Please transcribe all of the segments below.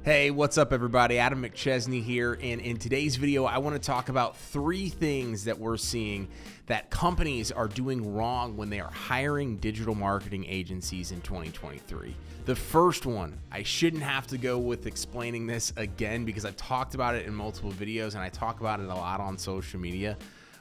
Hey, what's up everybody? Adam McChesney here, and in today's video, I want to talk about 3 things that we're seeing that companies are doing wrong when they are hiring digital marketing agencies in 2023. The first one, I shouldn't have to go with explaining this again because I've talked about it in multiple videos and I talk about it a lot on social media,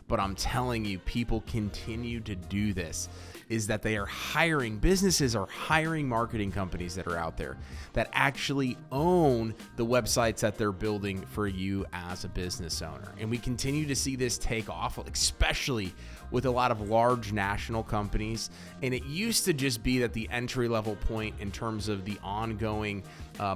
but I'm telling you, people continue to do this, is that they are hiring, businesses are hiring marketing companies that are out there that actually own the websites that they're building for you as a business owner. And we continue to see this take off, especially with a lot of large national companies. And it used to just be that the entry level point in terms of the ongoing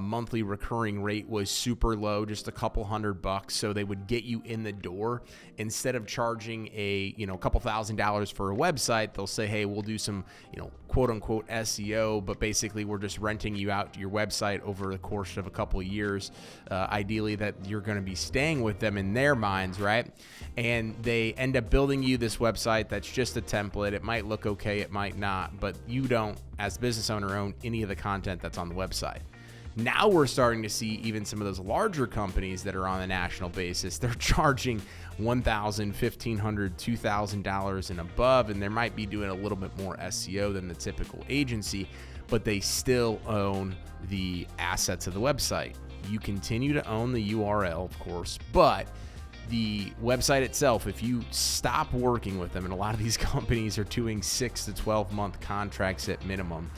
monthly recurring rate was super low, just a couple $100. So they would get you in the door. Instead of charging a couple $1,000s for a website, they'll say, hey, we'll do some, quote unquote SEO, but basically we're just renting you out to your website over the course of a couple of years. Ideally that you're going to be staying with them in their minds, right? And they end up building you this website that's just a template. It might look okay, it might not, but you don't, as a business owner, own any of the content that's on the website. Now we're starting to see even some of those larger companies that are on a national basis, they're charging $1,000, $1,500, $2,000 and above, and they might be doing a little bit more SEO than the typical agency, but they still own the assets of the website. You continue to own the URL, of course, but the website itself, if you stop working with them, and a lot of these companies are doing 6 to 12 month contracts at minimum,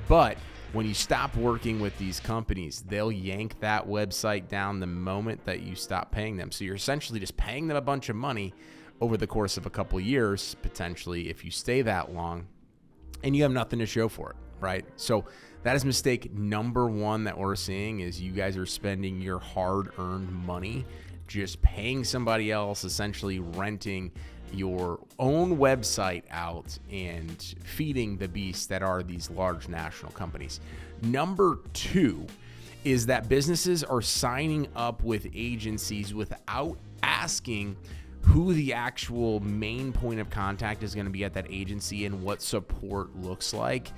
but when you stop working with these companies, they'll yank that website down the moment that you stop paying them. So you're essentially just paying them a bunch of money over the course of a couple of years, potentially, if you stay that long, and you have nothing to show for it, right? So that is mistake number 1 that we're seeing, is you guys are spending your hard-earned money just paying somebody else, essentially renting your own website out and feeding the beasts that are these large national companies. Number 2 is that businesses are signing up with agencies without asking who the actual main point of contact is going to be at that agency and what support looks like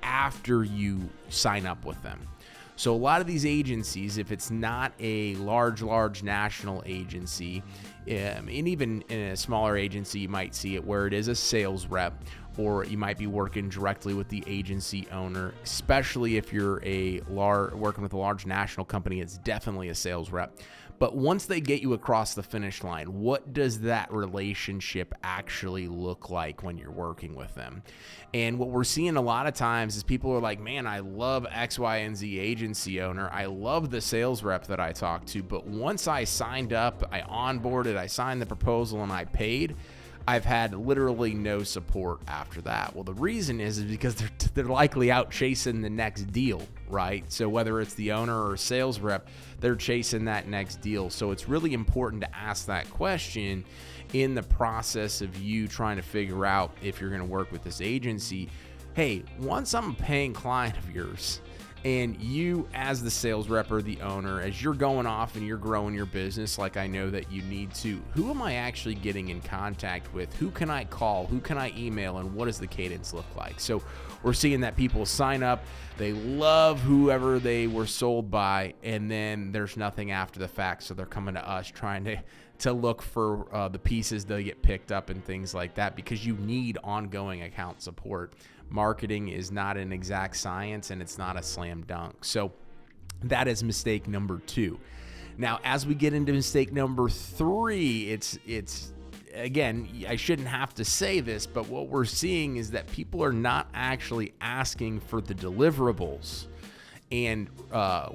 after you sign up with them. So a lot of these agencies, if it's not a large national agency, and even in a smaller agency, you might see it where it is a sales rep, or you might be working directly with the agency owner. Especially if you're working with a large national company, it's definitely a sales rep. But once they get you across the finish line, what does that relationship actually look like when you're working with them? And what we're seeing a lot of times is people are like, man, I love X, Y, and Z agency owner. I love the sales rep that I talked to. But once I signed up, I onboarded, I signed the proposal, and I paid, I've had literally no support after that. Well, the reason is because they're likely out chasing the next deal, right? So whether it's the owner or sales rep, they're chasing that next deal. So it's really important to ask that question in the process of you trying to figure out if you're going to work with this agency. Hey, once I'm a paying client of yours, and you as the sales rep or the owner, as you're going off and you're growing your business like I know that you need to, who am I actually getting in contact with? Who can I call? Who can I email? And what does the cadence look like? So we're seeing that people sign up, they love whoever they were sold by, and then there's nothing after the fact. So they're coming to us trying to look for the pieces that get picked up and things like that, because you need ongoing account support. Marketing is not an exact science, and it's not a slam dunk. So that is mistake number 2. Now, as we get into mistake number 3, it's again, I shouldn't have to say this, but what we're seeing is that people are not actually asking for the deliverables and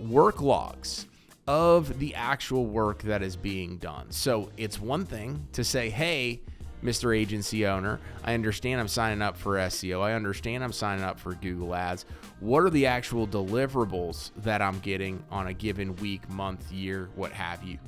work logs of the actual work that is being done. So it's one thing to say, hey, Mr. Agency Owner, I understand I'm signing up for SEO. I understand I'm signing up for Google Ads. What are the actual deliverables that I'm getting on a given week, month, year, what have you?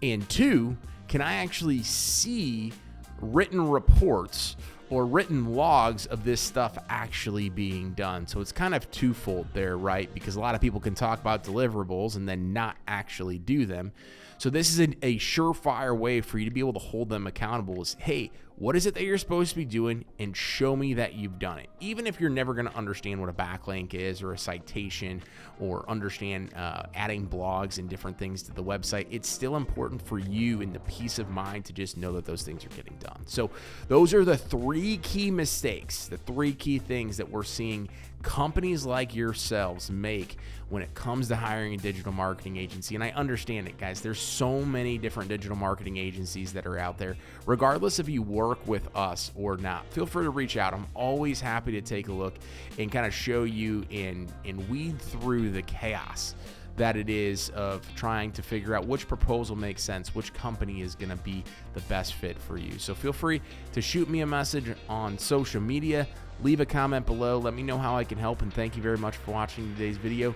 And 2, can I actually see written reports or written logs of this stuff actually being done? So it's kind of twofold there, right? Because a lot of people can talk about deliverables and then not actually do them. So this is a surefire way for you to be able to hold them accountable is, hey, What is it that you're supposed to be doing, and show me that you've done it. Even if you're never going to understand what a backlink is or a citation or understand adding blogs and different things to the website, it's still important for you and the peace of mind to just know that those things are getting done. So those are the 3 key mistakes, the 3 key things that we're seeing companies like yourselves make when it comes to hiring a digital marketing agency. And I understand it, guys. There's so many different digital marketing agencies that are out there. Regardless if you work with us or not, feel free to reach out. I'm always happy to take a look and kind of show you and weed through the chaos that it is of trying to figure out which proposal makes sense, which company is going to be the best fit for you. So feel free to shoot me a message on social media, leave a comment below, let me know how I can help, and thank you very much for watching today's video.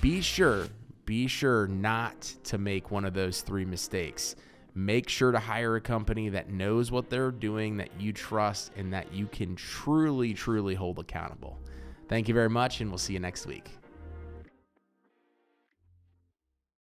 Be sure not to make one of those 3 mistakes. Make sure to hire a company that knows what they're doing, that you trust, and that you can truly hold accountable. Thank you very much, and we'll see you next week.